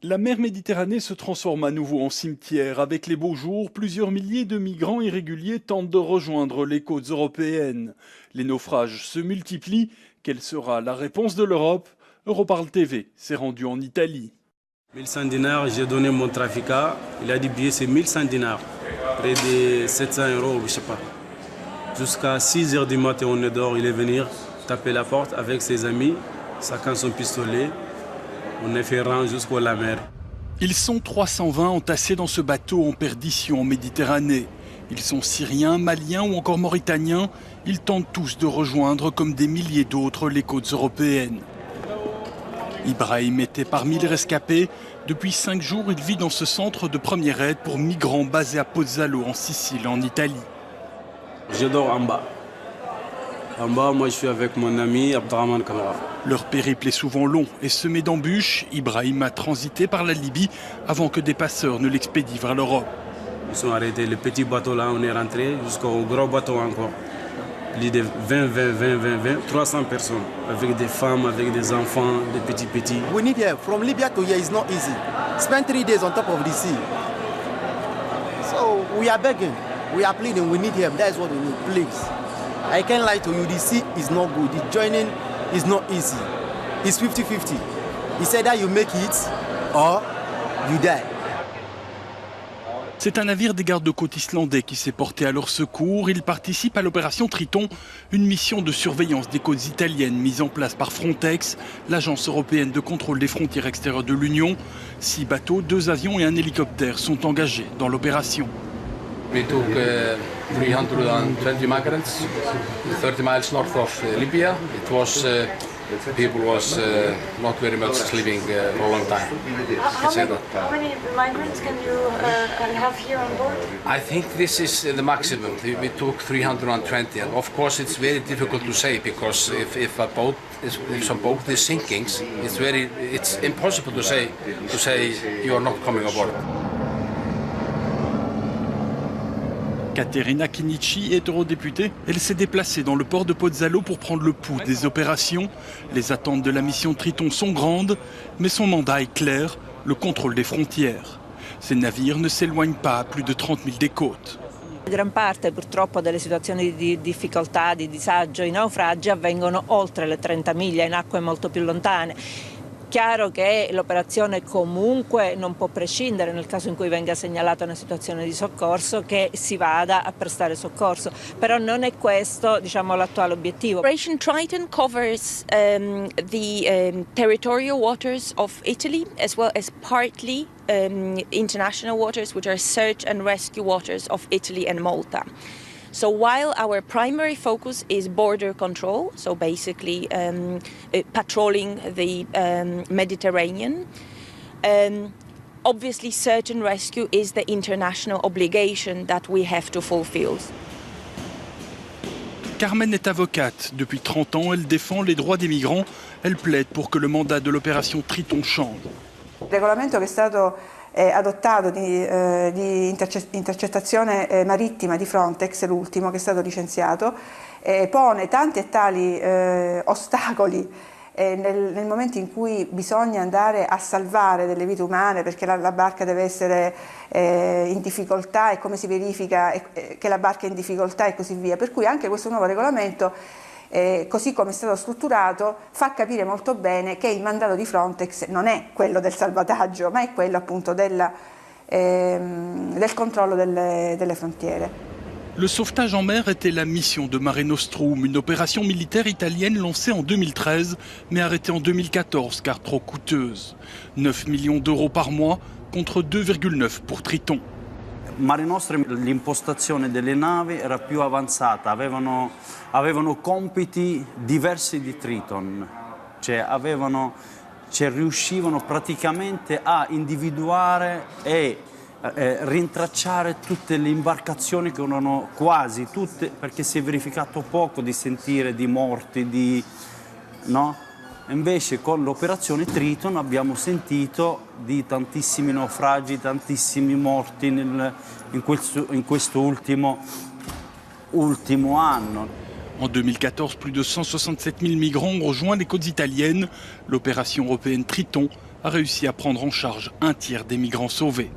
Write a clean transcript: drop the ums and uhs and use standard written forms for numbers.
La mer Méditerranée se transforme à nouveau en cimetière. Avec les beaux jours, plusieurs milliers de migrants irréguliers tentent de rejoindre les côtes européennes. Les naufrages se multiplient. Quelle sera la réponse de l'Europe? Europarl TV s'est rendu en Italie. 1100 dinars, j'ai donné mon trafiquant. Il a dit billet, c'est 1100 dinars. Près de 700 €, je ne sais pas. Jusqu'à 6 h du matin, on est dehors. Il est venu taper la porte avec ses amis, chacun son pistolet. On est fait rang jusqu'à la mer. Ils sont 320 entassés dans ce bateau en perdition en Méditerranée. Ils sont syriens, maliens ou encore mauritaniens. Ils tentent tous de rejoindre, comme des milliers d'autres, les côtes européennes. Ibrahim était parmi les rescapés. Depuis 5 jours, il vit dans ce centre de première aide pour migrants basé à Pozzallo, en Sicile, en Italie. Je dors en bas. En bas, moi, je suis avec mon ami Abdraman Kamara. Leur périple est souvent long et semé d'embûches. Ibrahim a transité par la Libye avant que des passeurs ne l'expédient vers l'Europe. Ils sont arrêtés. Le petit bateau là, on est rentré jusqu'au gros bateau encore. Plus de 20, 300 personnes. Avec des femmes, avec des enfants, des petits. We need help. From Libya to here is not easy. Spend 3 days on top of the sea. So we are begging. We are pleading. We need help. That is what we need. Please. I can't lie to you. The sea is not good. The joining is not easy. It's 50-50. He said that you make it or you die. C'est un navire des gardes-côtes islandais qui s'est porté à leur secours. Il participe à l'opération Triton, une mission de surveillance des côtes italiennes mise en place par Frontex, l'agence européenne de contrôle des frontières extérieures de l'Union. 6 bateaux, 2 avions et un hélicoptère sont engagés dans l'opération. We took 320 migrants, 30 miles north of Libya. It was people was not very much living for a long time. How many migrants can you have here on board? I think this is the maximum. We took 320. And of course, it's very difficult to say because if a boat is sinking, it's impossible to say you are not coming aboard. Caterina Chinichi est eurodéputée. Elle s'est déplacée dans le port de Pozzallo pour prendre le pouls des opérations. Les attentes de la mission Triton sont grandes, mais son mandat est clair, le contrôle des frontières. Ces navires ne s'éloignent pas à plus de 30 000 des côtes. Gran parte purtroppo delle situazioni di difficoltà, di disagio, i naufragi avvengono oltre le 30 miglia in acque molto più lontane. Chiaro che l'operazione comunque non può prescindere nel caso in cui venga segnalata una situazione di soccorso che si vada a prestare soccorso, però non è questo, diciamo, l'attuale obiettivo. Operation Triton covers the territorial waters of Italy as well as partly international waters, which are search and rescue waters of Italy and Malta. So while our primary focus is border control, so basically patrolling the Mediterranean, obviously search and rescue is the international obligation that we have to fulfill. Carmen est avocate. Depuis 30 ans, elle défend les droits des migrants. Elle plaide pour que le mandat de l'opération Triton change. Il regolamento che è stato adottato di intercettazione marittima di Frontex, l'ultimo che è stato licenziato, pone tanti e tali ostacoli nel momento in cui bisogna andare a salvare delle vite umane, perché la barca deve essere in difficoltà e come si verifica che la barca è in difficoltà e così via. Per cui anche questo nuovo regolamento, così come è stato strutturato, fa capire molto bene che il mandato di Frontex non è quello del salvataggio, ma è quello appunto del controllo delle frontiere. Le sauvetage en mer était la mission de Mare Nostrum, une opération militaire italienne lancée en 2013, mais arrêtée en 2014 car trop coûteuse. 9 millions d'euros par mois contre 2,9 pour Triton. Mare Nostrum, l'impostazione delle navi era più avanzata, avevano compiti diversi di Triton, cioè riuscivano praticamente a individuare e rintracciare tutte le imbarcazioni che erano quasi tutte, perché si è verificato poco di sentire di morti, no? Invece con l'operazione Triton abbiamo sentito di tantissimi naufragi, tantissimi morti in questo ultimo anno. En 2014, plus de 167 000 migrants ont rejoint les côtes italiennes. L'opération européenne Triton a réussi à prendre en charge un tiers des migrants sauvés.